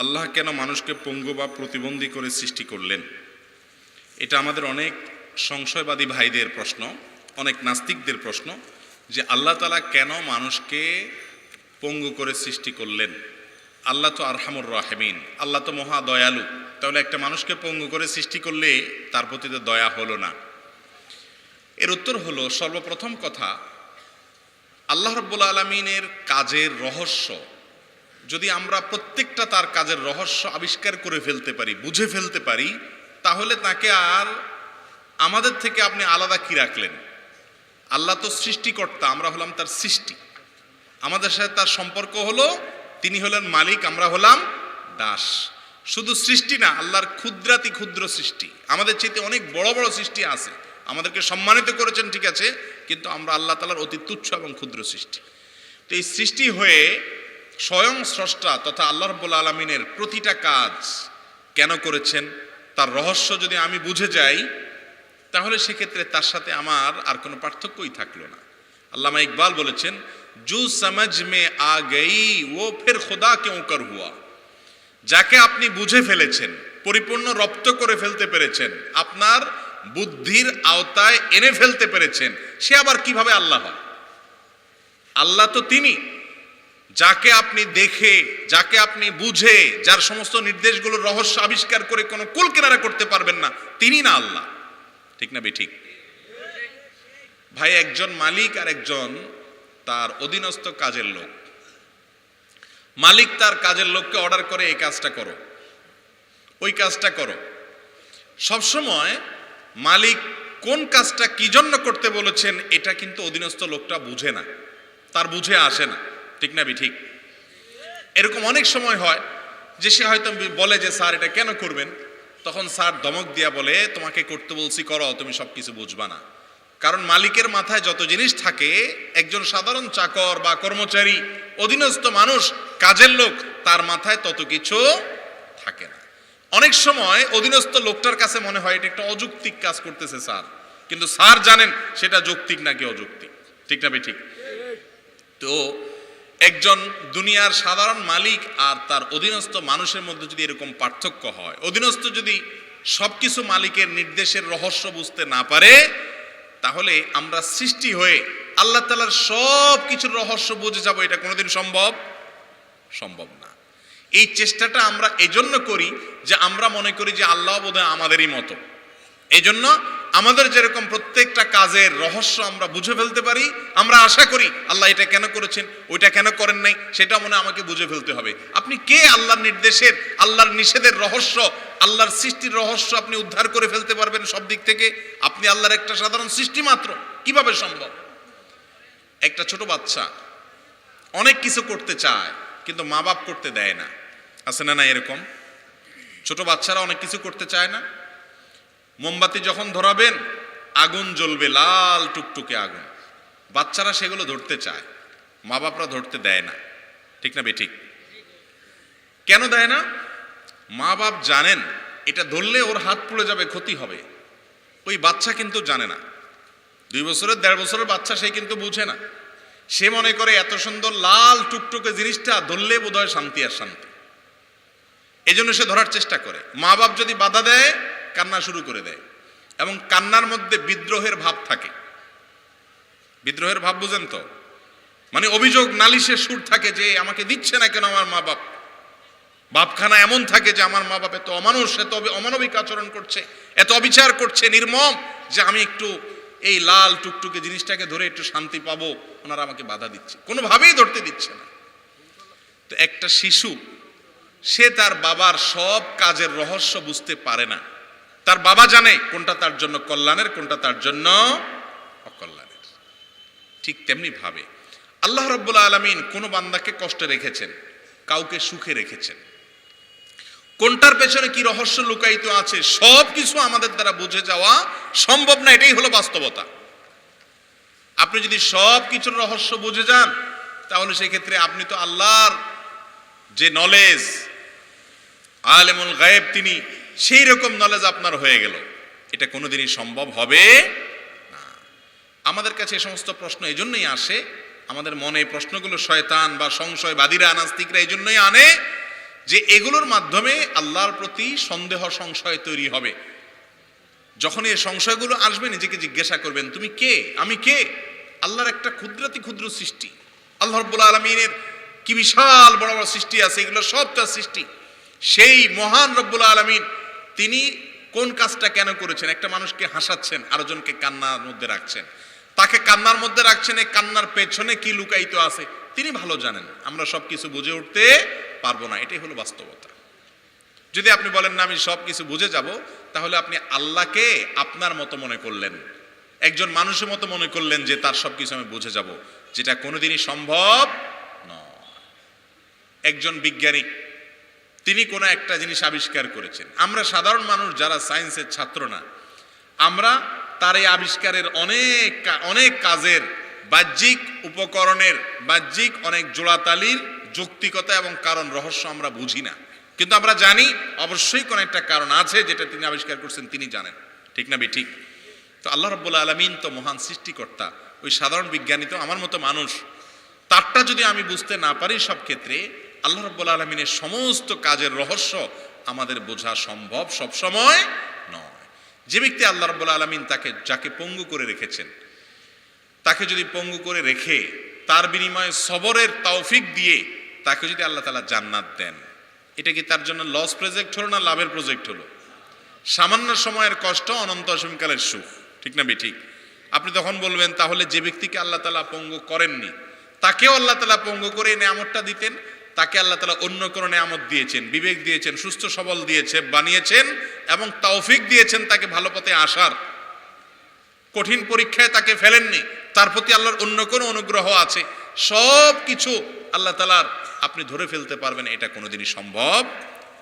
আল্লাহ কেন মানুষকে পঙ্গু বা প্রতিবন্ধী করে সৃষ্টি করলেন? এটা আমাদের অনেক সংশয়বাদী ভাইদের প্রশ্ন, অনেক নাস্তিকদের প্রশ্ন যে আল্লাহ তাআলা কেন মানুষকে পঙ্গু করে সৃষ্টি করলেন? আল্লাহ তো আরহামুর রাহিমিন, আল্লাহ তো মহা দয়ালু, তাহলে একটা মানুষকে পঙ্গু করে সৃষ্টি করলে তার প্রতি তো দয়া হলো না। এর উত্তর হলো, সর্বপ্রথম কথা, আল্লাহ রাব্বুল আলামিনের কাজের রহস্য যদি আমরা প্রত্যেকটা তার কাজের রহস্য আবিষ্কার করে ফেলতে পারি, বুঝে ফেলতে পারি, তাহলে তাকে আর আমাদের থেকে আপনি আলাদা কি রাখলেন? আল্লাহ তো সৃষ্টিকর্তা, আমরা হলাম তার সৃষ্টি। আমাদের সাথে তার সম্পর্ক হলো, তিনি হলেন মালিক, আমরা হলাম দাস। শুধু সৃষ্টি না, আল্লাহর ক্ষুদ্রাতি ক্ষুদ্র সৃষ্টি, আমাদের চাইতে অনেক বড় বড় সৃষ্টি আছে, আমাদেরকে সম্মানিত করেছেন ঠিক আছে, কিন্তু আমরা আল্লাহ তাআলার অতি তুচ্ছ এবং ক্ষুদ্র সৃষ্টি। তো এই সৃষ্টি হয়ে স্বয়ং স্রষ্টা তথা আল্লাহ রাব্বুল আলামিনের প্রতিটা কাজ কেন করেছেন, তার রহস্য যদি আমি বুঝে যাই, তাহলে সেক্ষেত্রে তার সাথে আমার আর কোনো পার্থক্যই থাকলো না। আল্লামা ইকবাল বলেছেন, জু সমঝ মে আ গই ও ফির খুদা ক্যোঁ কর হুয়া। যাকে আপনি বুঝে ফেলেছেন, পরিপূর্ণ রপ্ত করে ফেলতে পেরেছেন, আপনার বুদ্ধির আওতায় এনে ফেলতে পেরেছেন, সে আবার কিভাবে আল্লাহ হয়? আল্লাহ তো তিনি, যাকে আপনি দেখে, যাকে আপনি বুঝে, যার সমস্ত নির্দেশগুলোর রহস্য আবিষ্কার করে কোনো কুল কিনারা করতে পারবেন না, তিনি না আল্লাহ। ঠিক না বেঠিক? ভাই, একজন মালিক আর একজন তার অধীনস্থ কাজের লোক। মালিক তার কাজের লোককে অর্ডার করে, এই কাজটা করো, ওই কাজটা করো। সবসময় মালিক কোন কাজটা কি জন্য করতে বলেছেন এটা কিন্তু অধীনস্থ লোকটা বুঝে না, তার বুঝে আসে না। ঠিক না বেঠিক? এরকম অনেক সময় হয় যে সে হয়তো বলে যে স্যার এটা কেন করবেন, তখন স্যার ধমক দিয়া বলে, তোমাকে করতে বলছি করো, তুমি সব কিছু বুঝবা না। কারণ মালিকের মাথায় যত জিনিস থাকে, একজন সাধারণ চাকর বা কর্মচারী, অধীনস্থ মানুষ, কাজের লোক, তার মাথায় তত কিছু থাকে না। অনেক সময় অধীনস্থ লোকটার কাছে মনে হয় এটা একটা অযৌক্তিক কাজ করতেছে স্যার, কিন্তু স্যার জানেন সেটা যৌক্তিক নাকি অযৌক্তিক। ঠিক না বেঠিক? তো একজন দুনিয়ার সাধারণ মালিক আর তার অধীনস্থ মানুষের মধ্যে যদি এরকম পার্থক্য হয়, অধীনস্থ যদি সবকিছু মালিকের নির্দেশের রহস্য বুঝতে না পারে, তাহলে আমরা সৃষ্টি হয়ে আল্লাহ তাআলার সব কিছুর রহস্য বুঝে যাব, এটা কোনোদিন সম্ভব না। এই চেষ্টাটা আমরা এজন্য করি যে আমরা মনে করি যে আল্লাহ বোধহয় আমাদেরই মতো। এই জন্য আমাদের যেরকম প্রত্যেকটা কাজের রহস্য আমরা বুঝে ফেলতে পারি, আমরা আশা করি আল্লাহ এটা কেন করেছেন, ওইটা কেন করেন নাই, সেটা মনে আমাকে বুঝে ফেলতে হবে। আপনি কে আল্লাহর নির্দেশের, আল্লাহর নিষেধের রহস্য, আল্লাহর সৃষ্টির রহস্য আপনি উদ্ধার করে ফেলতে পারবেন সব দিক থেকে? আপনি আল্লাহর একটা সাধারণ সৃষ্টি মাত্র, কিভাবে সম্ভব? একটা ছোট বাচ্চা অনেক কিছু করতে চায়, কিন্তু মা বাপ করতে দেয় না। আছে না? না এরকম ছোট বাচ্চারা অনেক কিছু করতে চায় না। মোমবাতি যখন ধরাবেন, আগুন জ্বলবে, লাল টুকটুকে আগুন, বাচ্চারা সেগুলো ধরতে চায়, মা বাপরা ধরতে দেয় না। ঠিক না বেঠিক? কেন দেয় না? মা বাপ জানেন এটা ধরলে ওর হাত পুড়ে যাবে, ক্ষতি হবে। ওই বাচ্চা কিন্তু জানে না, 2 বছরের 1.5 বছরের বাচ্চা, সে কিন্তু বুঝে না। সে মনে করে এত সুন্দর লাল টুকটুকে জিনিসটা ধরলে বোধহয় শান্তি আর শান্তি, এজন্য সে ধরার চেষ্টা করে। মা বাপ যদি বাধা দেয়, কান্না শুরু করে দেয়, এবং কান্নার মধ্যে বিদ্রোহের ভাব থাকে। বিদ্রোহের ভাব বুঝেন তো? মানে অভিযোগ, নালিশের সুর থাকে যে আমাকে দিচ্ছে না কেন আমার মা বাপ। বাপখানা এমন থাকে যে আমার মা বাপ এত অমানুষ, এত অমানবিক আচরণ করছে, এত অবিচার করছে, নির্মম, যে আমি একটু এই লাল টুকটুকে জিনিসটাকে ধরে একটু শান্তি পাবো, ওনারা আমাকে বাধা দিচ্ছে, কোনোভাবেই ধরতে দিচ্ছে না। তো একটা শিশু, সে তার বাবার সব কাজের রহস্য বুঝতে পারে না। তার বাবা জানে কোনটা তার জন্য কল্যাণের, কোনটা তার জন্য অকল্যাণের। ঠিক তেমনি ভাবে আল্লাহ রাব্বুল আলামিন কোন বান্দাকে কষ্টে রেখেছেন, কাউকে সুখে রেখেছেন। কোনটার পেছনে কি রহস্য লুকায়িত আছে, সব কিছু আমাদের দ্বারা বুঝে যাওয়া সম্ভব না, এটাই হলো বাস্তবতা। আপনি যদি সব কিছুর রহস্য বুঝে যান, তাহলে সেক্ষেত্রে আপনি তো আল্লাহর যে নলেজ, আলেমুল গায়েব, তিনি সেই রকম নলেজ আপনার হয়ে গেল, এটা কোনোদিনই সম্ভব হবে না। আমাদের কাছে এই সমস্ত প্রশ্ন এই জন্যই আসে, আমাদের মনে এই প্রশ্নগুলো শয়তান বা সংশয়বাদীরা, নাস্তিকরা এই জন্যই আনে যে এগুলোর মাধ্যমে আল্লাহর প্রতি সন্দেহ সংশয় তৈরি হবে। যখন এই সংশয়গুলো আসবে নিজেকে জিজ্ঞাসা করবেন, তুমি কে, আমি কে? আল্লাহর একটা ক্ষুদ্রাতি ক্ষুদ্র সৃষ্টি, আল্লাহ রাব্বুল আলামিনের কি বিশাল বড় বড় সৃষ্টি আছে, এগুলো সব তার সৃষ্টি। সেই মহান রব্বুল আলামিন তিনি কোন কাজটা কেন করেছেন? একটা মানুষকে হাসাচ্ছেন, আরেকজনকে কান্নার মধ্যে রাখছেন। তাকে কান্নার মধ্যে রাখছেন, এই কান্নার পেছনে কি লুকায়িত আছে তিনি ভালো জানেন। আমরা সব কিছু বুঝে উঠতে পারবো না, এটাই হলো বাস্তবতা। যদি আপনি বলেন না আমি সব কিছু বুঝে যাব, তাহলে আপনি আল্লাহকে আপনার মতো মনে করলেন, একজন মানুষের মতো মনে করলেন যে তার সব কিছু আমি বুঝে যাব, যেটা কোনোদিনই সম্ভব নয়। একজন বিজ্ঞানী তিনি কোনো একটা জিনিস আবিষ্কার করেছেন। আমরা সাধারণ মানুষ যারা সায়েন্সের ছাত্র না, আমরা তার এই আবিষ্কারের অনেক কাজের বাহ্যিক উপকরণের বাহ্যিক অনেক জোড়াতালির যৌক্তিকতা এবং কারণ রহস্য আমরা বুঝি না, কিন্তু আমরা জানি অবশ্যই কোনো একটা কারণ আছে যেটা তিনি আবিষ্কার করছেন, তিনি জানেন। ঠিক না ঠিক? তো আল্লাহ রাব্বুল আলামিন তো মহান সৃষ্টিকর্তা, ওই সাধারণ বিজ্ঞানী তো আমার মতো মানুষ, তারটা যদি আমি বুঝতে না পারি সব ক্ষেত্রে, আল্লাহ রাব্বুল আলামিনের সমস্ত কাজের রহস্য আমাদের বোঝা সম্ভব সব সময় নয়। যে ব্যক্তি আল্লাহ রাব্বুল আলামিন যাকে পঙ্গু করে রেখেছেন, তাকে যদি পঙ্গু করে রেখে তার বিনিময়ে সবরের তৌফিক দিয়ে তাকে যদি আল্লাহ তাআলা জান্নাত দেন, এটা কি তার জন্য লস প্রজেক্ট হলো না লাভের প্রজেক্ট হলো? সামান্য সময়ের কষ্ট, অনন্ত অসীমকালের সুখ। ঠিক না ঠিক? আপনি তখন বলবেন তাহলে যে ব্যক্তিকে আল্লাহ তাআলা পঙ্গু করেননি, তাকেও আল্লাহ তাআলা পঙ্গু করে নেয়ামতটা দিতেন। তাকে আল্লাহ তাআলা অন্য কোনো নেয়ামত দিয়েছেন, বিবেক দিয়েছেন, সুস্থ সবল দিয়েছে বানিয়েছেন এবং তৌফিক দিয়েছেন তাকে ভালো পথে আসার। কঠিন পরীক্ষায় তাকে ফেলেননি, তার প্রতি আল্লাহর অন্য কোনো অনুগ্রহ আছে। সব কিছু আল্লাহ তাআলার আপনি ধরে ফেলতে পারবেন, এটা কোনোদিনই সম্ভব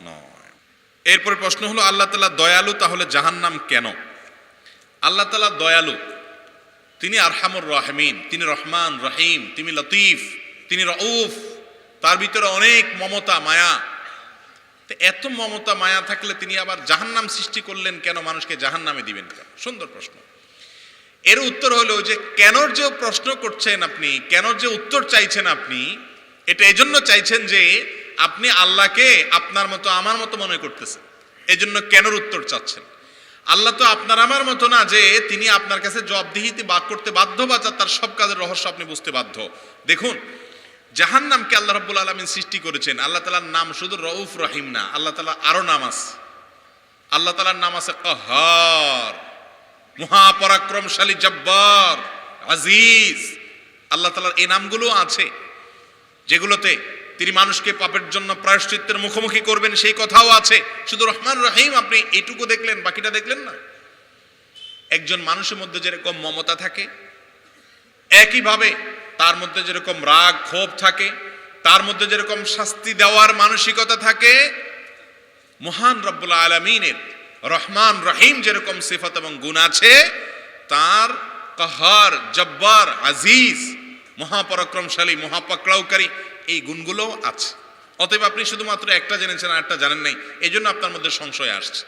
নয়। এরপরে প্রশ্ন হলো, আল্লাহ তাআলা দয়ালু, তাহলে জাহান্নাম কেন? আল্লাহ তাআলা দয়ালু, তিনি আরহামুর রাহিমিন, তিনি রহমান রহিম, তিনি লতিফ, তিনি রউফ, তার ভিতরে অনেক মমতা মায়া। এত মমতা মায়া থাকলে তিনি আবার জাহান্নাম সৃষ্টি করলেন কেন? মানুষকে জাহান্নামে দিবেন কেন? সুন্দর প্রশ্ন। এর উত্তর হলো যে কেনর যে প্রশ্ন করছেন আপনি, কেনর যে উত্তর চাইছেন আপনি, এটা এজন্য চাইছেন যে আপনি আল্লাহকে আপনার মতো আমার মতো মনে করতেছেন, এজন্য কেনর উত্তর চাচ্ছেন। আল্লাহ তো আপনার আমার মতো না যে তিনি আপনার কাছে জবাবদিহিতে করতে বাধ্য বা তার সব কাজের রহস্য আপনি বুঝতে বাধ্য। দেখুন, জাহান্নামকে আল্লাহ রাব্বুল আলামিন সৃষ্টি করেছেন। আল্লাহ তাআলার নাম শুধু রউফ রহিম না, আল্লাহ তাআলা আরো নাম আছে। আল্লাহ তাআলার নাম আছে কাহ্হার, মহাপরাক্রমশালী, জব্বার, আজিজ। আল্লাহ তাআলার এই নামগুলো আছে যেগুলোতে তিনি মানুষকে পাপের জন্য প্রায়শ্চিত্তের মুখোমুখি করবেন, সেই কথাও আছে। শুধু রহমান রহিম আপনি এইটুকু দেখলেন, বাকিটা দেখলেন না। একজন মানুষের মধ্যে যেরকম মমতা থাকে, একইভাবে তার মধ্যে যেরকম রাগ ক্ষোভ থাকে, তার মধ্যে যেরকম শাস্তি দেওয়ার মানসিকতা থাকে, মহান রব্বুল আলামিনের রহমান রহিম যেরকম সিফাত এবং গুণ আছে, তার কাহার, জব্বার, আজিজ, মহাপরাক্রমশালী, মহাপাকড়াওকারী, এই গুণগুলো আছে। অতএব আপনি শুধুমাত্র একটা জেনেছেন আর একটা জানেন নাই, এই জন্য আপনার মধ্যে সংশয় আসছে।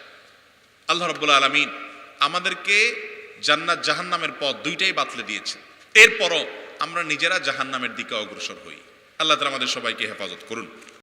আল্লাহ রাব্বুল আলামিন আমাদেরকে জান্নাত জাহান্নামের পথ দুইটাই বাতলে দিয়েছে, এরপরও আমরা নিজেরা জাহান্নামের দিকে অগ্রসর হই। আল্লাহ তাআলা আমাদের সবাইকে হেফাজত করুন।